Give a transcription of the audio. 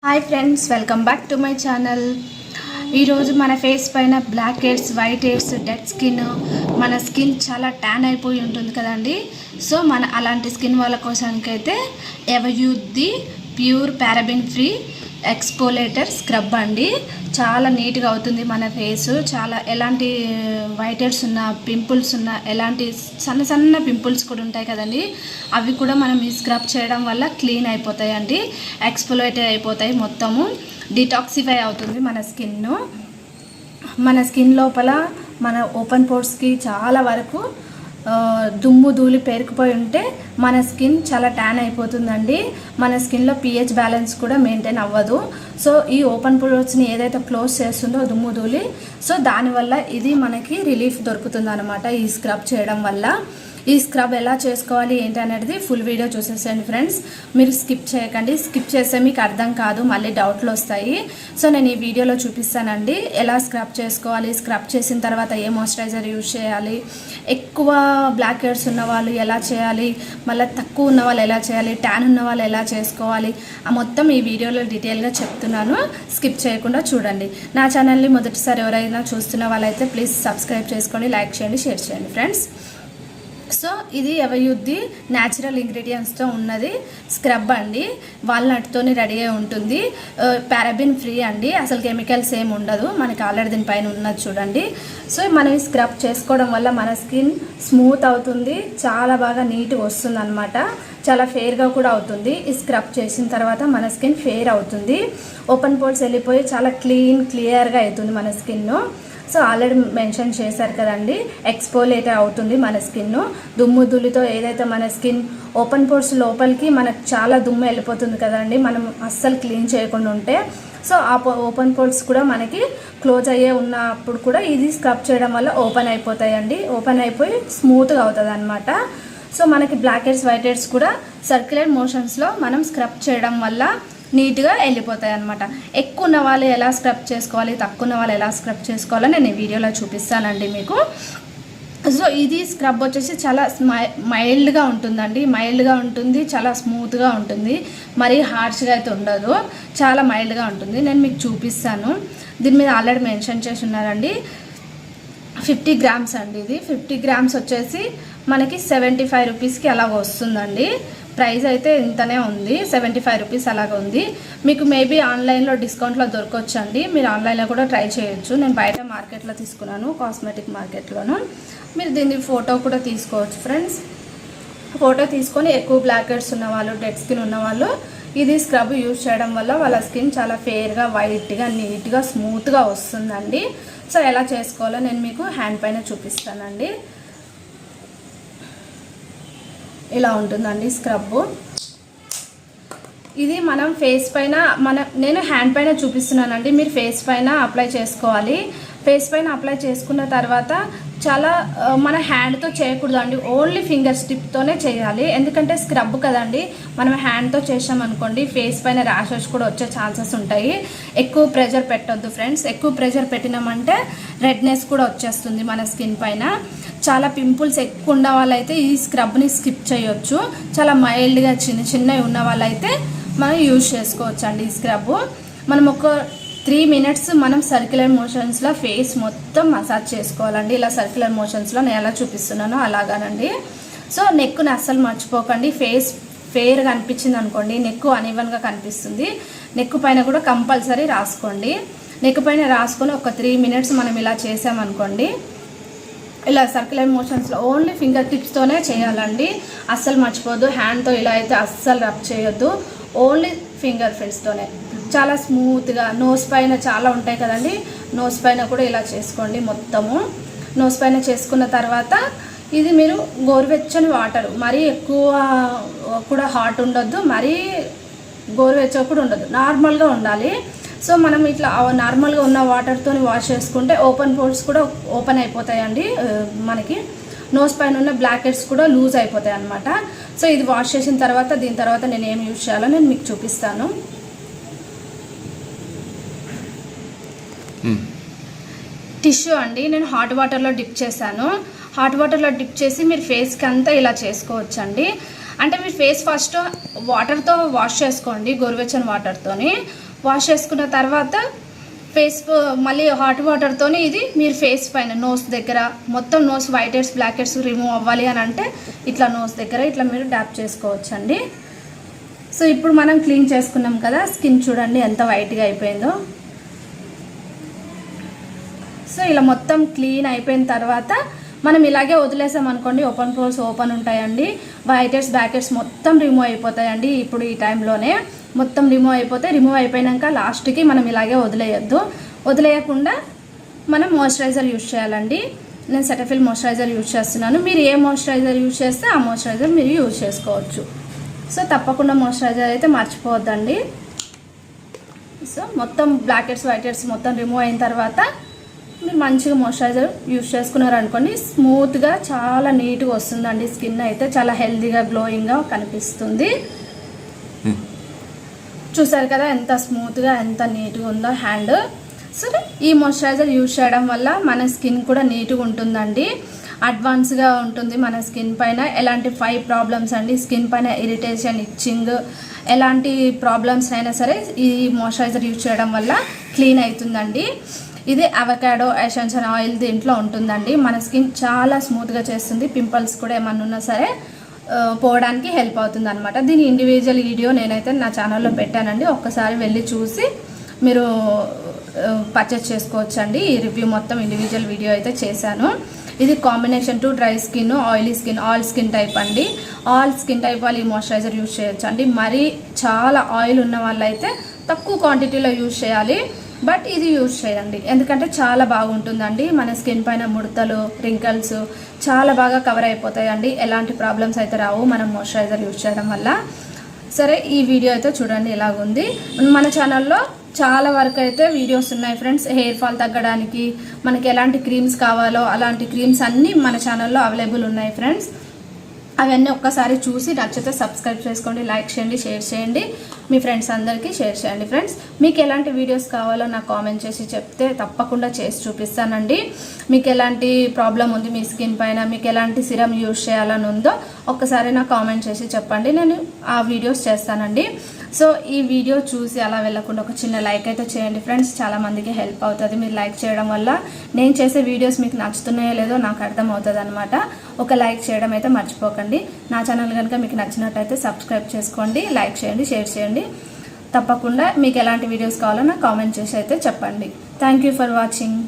Hi friends, welcome back to my channel. ఈరోజు మన face పైన black heads, white heads, dead skin, మన skin చాలా ట్యాన్ అయిపోయి ఉంటుంది కదండి. సో అలాంటి స్కిన్ వాళ్ళ కోసానికైతే Everyuth pure paraben free exfoliator scrub అండి. చాలా నీట్గా అవుతుంది మన ఫేసు. చాలా ఎలాంటి వైట్ హెడ్స్ ఉన్నా, పింపుల్స్ ఉన్నా, ఎలాంటి సన్న సన్న పింపుల్స్ కూడా ఉంటాయి కదండి, అవి కూడా మనం ఈ స్క్రబ్ చేయడం వల్ల క్లీన్ అయిపోతాయి అండి. ఎక్స్ఫోలియేట్ అయిపోతాయి, మొత్తము డిటాక్సిఫై అవుతుంది మన స్కిన్. మన స్కిన్ లోపల మన ఓపెన్ పోర్స్కి చాలా వరకు దుమ్ము ధూళి పేరుకుపోయి ఉంటే మన స్కిన్ చాలా ట్యాన్ అయిపోతుందండి. మన స్కిన్లో pH బ్యాలెన్స్ కూడా మెయింటైన్ అవ్వదు. సో ఈ ఓపెన్ పోర్స్ని ఏదైతే క్లోజ్ చేస్తుందో దుమ్ము ధూళి, సో దానివల్ల ఇది మనకి రిలీఫ్ దొరుకుతుంది అనమాట ఈ స్క్రబ్ చేయడం వల్ల. ఈ స్క్రబ్ ఎలా చేసుకోవాలి ఏంటి అనేది ఫుల్ వీడియో చూసేసేయండి ఫ్రెండ్స్. మీరు స్కిప్ చేయకండి. స్కిప్ చేస్తే మీకు అర్థం కాదు, మళ్ళీ డౌట్లు వస్తాయి. సో నేను ఈ వీడియోలో చూపిస్తానండి ఎలా స్క్రబ్ చేసుకోవాలి, స్క్రబ్ చేసిన తర్వాత ఏ మాయిశ్చరైజర్ యూజ్ చేయాలి, ఎక్కువ బ్లాక్ హెడ్స్ ఉన్న వాళ్ళు ఎలా చేయాలి, మళ్ళీ తక్కువ ఉన్న వాళ్ళు ఎలా చేయాలి, ట్యాన్ ఉన్న వాళ్ళు ఎలా చేసుకోవాలి, ఆ మొత్తం ఈ వీడియోలో డీటెయిల్గా చెప్తున్నాను. స్కిప్ చేయకుండా చూడండి. నా ఛానల్ని మొదటిసారి ఎవరైనా చూస్తున్న వాళ్ళైతే ప్లీజ్ సబ్స్క్రైబ్ చేసుకోండి, లైక్ చేయండి, షేర్ చేయండి ఫ్రెండ్స్. సో ఇది ఎవయూది న్యాచురల్ ఇంగ్రీడియంట్స్తో ఉన్నది స్క్రబ్ అండి. వాల్నట్తోని రెడీ అయి ఉంటుంది. పారాబెన్ ఫ్రీ అండి, అసలు కెమికల్స్ ఏమి ఉండదు. మనకి ఆల్రెడీ దీనిపైన ఉన్నది చూడండి. సో మనం ఈ స్క్రబ్ చేసుకోవడం వల్ల మన స్కిన్ స్మూత్ అవుతుంది, చాలా బాగా నీట్గా వస్తుంది అనమాట. చాలా ఫెయిర్గా కూడా అవుతుంది. ఈ స్క్రబ్ చేసిన తర్వాత మన స్కిన్ ఫెయిర్ అవుతుంది. ఓపెన్ పోర్స్ వెళ్ళిపోయి చాలా క్లియర్గా అవుతుంది మన స్కిన్. సో ఆల్రెడీ మెన్షన్ చేశారు కదండి, ఎక్స్ఫోలియేట్ అవుతుంది మన స్కిన్. దుమ్ము ధూళితో ఏదైతే మన స్కిన్ ఓపెన్ పోర్స్ లోపలికి మనకు చాలా దుమ్ము వెళ్ళిపోతుంది కదండి, మనం అస్సలు క్లీన్ చేయకుండా ఉంటే. సో ఆ ఓపెన్ పోర్స్ కూడా మనకి క్లోజ్ అయ్యే ఉన్నప్పుడు కూడా ఇది స్క్రబ్ చేయడం వల్ల ఓపెన్ అయిపోతాయండి. ఓపెన్ అయిపోయి స్మూత్గా అవుతుంది అనమాట. సో మనకి బ్లాక్ హెడ్స్, వైట్ హెడ్స్ కూడా సర్క్యులర్ మోషన్స్లో మనం స్క్రబ్ చేయడం వల్ల నీట్గా వెళ్ళిపోతాయి అనమాట. ఎక్కువ ఉన్న వాళ్ళు ఎలా స్క్రబ్ చేసుకోవాలి, తక్కువ ఉన్న వాళ్ళు ఎలా స్క్రబ్ చేసుకోవాలో నేను ఈ వీడియోలో చూపిస్తానండి మీకు. సో ఇది స్క్రబ్ వచ్చేసి చాలా మైల్డ్గా ఉంటుందండి. మైల్డ్గా ఉంటుంది, చాలా స్మూత్గా ఉంటుంది, మరీ హార్ష్గా అయితే ఉండదు, చాలా మైల్డ్గా ఉంటుంది. నేను మీకు చూపిస్తాను. దీని మీద ఆల్రెడీ మెన్షన్ చేసి ఉన్నారండి. 50 గ్రామ్స్ అండి. ఇది 50 గ్రామ్స్ వచ్చేసి మనకి 75 రూపీస్కి అలాగ వస్తుందండి. ప్రైస్ అయితే ఇంతనే ఉంది, 75 రూపీస్ అలాగ ఉంది. మీకు మేబీ ఆన్లైన్లో డిస్కౌంట్లో దొరకవచ్చు అండి. మీరు ఆన్లైన్లో కూడా ట్రై చేయొచ్చు. నేను బయట మార్కెట్లో తీసుకున్నాను, కాస్మెటిక్ మార్కెట్లోను. మీరు దీన్ని ఫోటో కూడా తీసుకోవచ్చు ఫ్రెండ్స్. ఫోటో తీసుకొని ఎక్కువ బ్లాక్ హెడ్స్ ఉన్నవాళ్ళు, డెడ్ స్కిన్ ఉన్నవాళ్ళు ఇది స్క్రబ్ యూజ్ చేయడం వల్ల వాళ్ళ స్కిన్ చాలా ఫెయిర్గా, వైట్గా, నీట్గా, స్మూత్గా వస్తుందండి. సో ఎలా చేసుకోవాలో నేను మీకు హ్యాండ్ పైన చూపిస్తానండి. ఇలా ఉంటుందండి స్క్రబ్. ఇది మనం ఫేస్ పైన నేను హ్యాండ్ పైన చూపిస్తున్నానండి. మీరు ఫేస్ పైన అప్లై చేసుకోవాలి. ఫేస్ పైన అప్లై చేసుకున్న తర్వాత చాలా మన హ్యాండ్తో చేయకూడదు అండి, ఓన్లీ ఫింగర్ స్టిప్తోనే చేయాలి. ఎందుకంటే స్క్రబ్ కదండి, మనం హ్యాండ్తో చేసామనుకోండి ఫేస్ పైన ర్యాషెస్ కూడా వచ్చే ఛాన్సెస్ ఉంటాయి. ఎక్కువ ప్రెషర్ పెట్టొద్దు ఫ్రెండ్స్. ఎక్కువ ప్రెషర్ పెట్టినామంటే రెడ్నెస్ కూడా వచ్చేస్తుంది మన స్కిన్ పైన. చాలా పింపుల్స్ ఎక్కువ ఉన్న వాళ్ళైతే ఈ స్క్రబ్ని స్కిప్ చేయొచ్చు. చాలా మైల్డ్గా చిన్నవి ఉన్న వాళ్ళైతే మనం యూజ్ చేసుకోవచ్చు అండి ఈ స్క్రబ్. మనం ఒక 3 మినిట్స్ మనం సర్క్యులర్ మోషన్స్లో ఫేస్ మొత్తం మసాజ్ చేసుకోవాలండి. ఇలా సర్క్యులర్ మోషన్స్లో నేను ఎలా చూపిస్తున్నానో అలాగానండి. సో నెక్ని అస్సలు మర్చిపోకండి. ఫేస్ ఫెయిర్గా అనిపించింది అనుకోండి, నెక్ అన్ఈవెన్గా కనిపిస్తుంది, నెక్ పైన కూడా కంపల్సరీ రాసుకోండి. నెక్ పైన రాసుకొని ఒక 3 మినిట్స్ మనం ఇలా చేసామనుకోండి, ఇలా సర్క్యులర్ మోషన్స్లో ఓన్లీ ఫింగర్ టిప్స్తోనే చేయాలండి. అస్సలు మర్చిపోద్దు, హ్యాండ్తో ఇలా అయితే అస్సలు రబ్ చేయొద్దు, ఓన్లీ ఫింగర్ ఫ్రెండ్స్తోనే. చాలా స్మూత్గా నోస్ పైన చాలా ఉంటాయి కదండి, నోస్ పైన కూడా ఇలా చేసుకోండి మొత్తము. నోస్ పైన చేసుకున్న తర్వాత ఇది మీరు గోరువెచ్చని వాటర్, మరీ ఎక్కువ కూడా హాట్ ఉండొద్దు, మరీ గోరువెచ్చగా కూడా ఉండదు, నార్మల్గా ఉండాలి. సో మనం ఇట్లా నార్మల్గా ఉన్న వాటర్తో వాష్ చేసుకుంటే ఓపెన్ పోర్స్ కూడా ఓపెన్ అయిపోతాయండి. మనకి నోస్ పైన ఉన్న బ్లాక్ హెడ్స్ కూడా లూజ్ అయిపోతాయి అనమాట. సో ఇది వాష్ చేసిన తర్వాత దీని తర్వాత నేను ఏం యూజ్ చేయాలో నేను మీకు చూపిస్తాను. టిష్యూ అండి, నేను హాట్ వాటర్లో డిప్ చేశాను. హాట్ వాటర్లో డిప్ చేసి మీరు ఫేస్కి అంతా ఇలా చేసుకోవచ్చండి. అంటే మీరు ఫేస్ ఫస్ట్ వాటర్తో వాష్ చేసుకోండి, గోరువెచ్చని వాటర్తోని వాష్ చేసుకున్న తర్వాత ఫేస్ మళ్ళీ హాట్ వాటర్తోని ఇది మీరు ఫేస్ పైన నోస్ దగ్గర మొత్తం nose white heads black heads remove అవ్వాలి అని అంటే ఇట్లా నోస్ దగ్గర ఇట్లా మీరు డ్యాప్ చేసుకోవచ్చండి. సో ఇప్పుడు మనం క్లీన్ చేసుకున్నాం కదా, స్కిన్ చూడండి ఎంత వైట్గా అయిపోయిందో. సో ఇలా మొత్తం క్లీన్ అయిపోయిన తర్వాత మనం ఇలాగే వదిలేసాం అనుకోండి, ఓపెన్ పోర్స్ ఓపెన్ ఉంటాయండి, వైట్ హెడ్స్ బ్లాక్ హెడ్స్ మొత్తం రిమూవ్ అయిపోతాయండి. ఇప్పుడు ఈ టైంలోనే మొత్తం రిమూవ్ అయిపోతే, రిమూవ్ అయిపోయాక లాస్ట్కి మనం ఇలాగే వదిలేయద్దు. వదిలేయకుండా మనం మాయిశ్చరైజర్ యూజ్ చేయాలండి. నేను సెటఫిల్ మాయిశ్చరైజర్ యూజ్ చేస్తున్నాను. మీరు ఏ మాయిశ్చరైజర్ యూజ్ చేస్తే ఆ మాయిశ్చరైజర్ మీరు యూజ్ చేసుకోవచ్చు. సో తప్పకుండా మాయిశ్చరైజర్ అయితే మర్చిపోవద్దండి. సో మొత్తం బ్లాక్ హెడ్స్ వైట్ హెడ్స్ మొత్తం రిమూవ్ అయిన తర్వాత మీరు మంచిగా మాయిశ్చరైజర్ యూజ్ చేసుకున్నారనుకోండి, స్మూత్గా చాలా నీట్గా వస్తుందండి. స్కిన్ అయితే చాలా హెల్తీగా గ్లోయింగ్గా కనిపిస్తుంది. చూసారు కదా ఎంత స్మూత్గా ఎంత నీట్గా ఉందో హ్యాండ్. సో ఈ మాయిశ్చరైజర్ యూజ్ చేయడం వల్ల మన స్కిన్ కూడా నీట్గా ఉంటుందండి, అడ్వాన్స్గా ఉంటుంది. మన స్కిన్ పైన ఎలాంటి 5 ప్రాబ్లమ్స్ అండి, స్కిన్ పైన ఇరిటేషన్, ఇచ్చింగ్, ఎలాంటి ప్రాబ్లమ్స్ అయినా సరే ఈ మాయిశ్చరైజర్ యూజ్ చేయడం వల్ల క్లీన్ అవుతుందండి. ఇది అవకాడో ఎసెన్షియల్ ఆయిల్ దీంట్లో ఉంటుందండి. మన స్కిన్ చాలా స్మూత్గా చేస్తుంది. పింపుల్స్ కూడా ఏమన్నా ఉన్నా సరే పోవడానికి హెల్ప్ అవుతుంది అనమాట. దీని ఇండివిజువల్ వీడియో నేనైతే నా ఛానల్లో పెట్టానండి, ఒక్కసారి వెళ్ళి చూసి మీరు పర్చేస్ చేసుకోవచ్చండి. ఈ రివ్యూ మొత్తం ఇండివిజువల్ వీడియో అయితే చేశాను. ఇది combination to dry skin, oily skin, all skin type అండి. ఆల్ స్కిన్ టైప్ వాళ్ళు ఈ మాయిశ్చరైజర్ యూజ్ చేయొచ్చు అండి. మరీ చాలా ఆయిల్ ఉన్న వాళ్ళైతే తక్కువ క్వాంటిటీలో యూజ్ చేయాలి, బట్ ఇది యూజ్ చేయండి ఎందుకంటే చాలా బాగుంటుందండి. మన స్కిన్ పైన ముడతలు, రింకల్స్ చాలా బాగా కవర్ అయిపోతాయండి. ఎలాంటి ప్రాబ్లమ్స్ అయితే రావు మనం మాయిశ్చరైజర్ యూజ్ చేయడం వల్ల. సరే ఈ వీడియో అయితే చూడండి ఎలాగుంది. మన ఛానల్లో చాలా వరకు అయితే వీడియోస్ ఉన్నాయి ఫ్రెండ్స్. హెయిర్ ఫాల్ తగ్గడానికి మనకి ఎలాంటి క్రీమ్స్ కావాలో అలాంటి క్రీమ్స్ అన్నీ మన ఛానల్లో అవైలబుల్ ఉన్నాయి ఫ్రెండ్స్. అవన్నీ ఒక్కసారి చూసి నచ్చితే సబ్స్క్రైబ్ చేసుకోండి, లైక్ చేయండి, షేర్ చేయండి, మీ ఫ్రెండ్స్ అందరికీ షేర్ చేయండి. ఫ్రెండ్స్ మీకు ఎలాంటి వీడియోస్ కావాలో నాకు కామెంట్ చేసి చెప్తే తప్పకుండా చేసి చూపిస్తానండి. మీకు ఎలాంటి ప్రాబ్లం ఉంది మీ స్కిన్ పైన, మీకు ఎలాంటి సిరం యూజ్ చేయాలని ఉందో ఒక్కసారి నాకు కామెంట్ చేసి చెప్పండి, నేను ఆ వీడియోస్ చేస్తానండి. సో ఈ వీడియో చూసి అలా వెళ్ళకుండా ఒక చిన్న లైక్ అయితే చేయండి ఫ్రెండ్స్, చాలామందికి హెల్ప్ అవుతుంది. మీరు లైక్ చేయడం వల్ల నేను చేసే వీడియోస్ మీకు నచ్చుతున్నాయో లేదో నాకు అర్థమవుతుంది అనమాట. ఒక లైక్ చేయడం అయితే మర్చిపోకండి. నా ఛానల్ కనుక మీకు నచ్చినట్టయితే సబ్స్క్రైబ్ చేసుకోండి, లైక్ చేయండి, షేర్ చేయండి. తప్పకుండా మీకు ఎలాంటి వీడియోస్ కావాలో నాకు కామెంట్ చేసి అయితే చెప్పండి. Thank you for watching.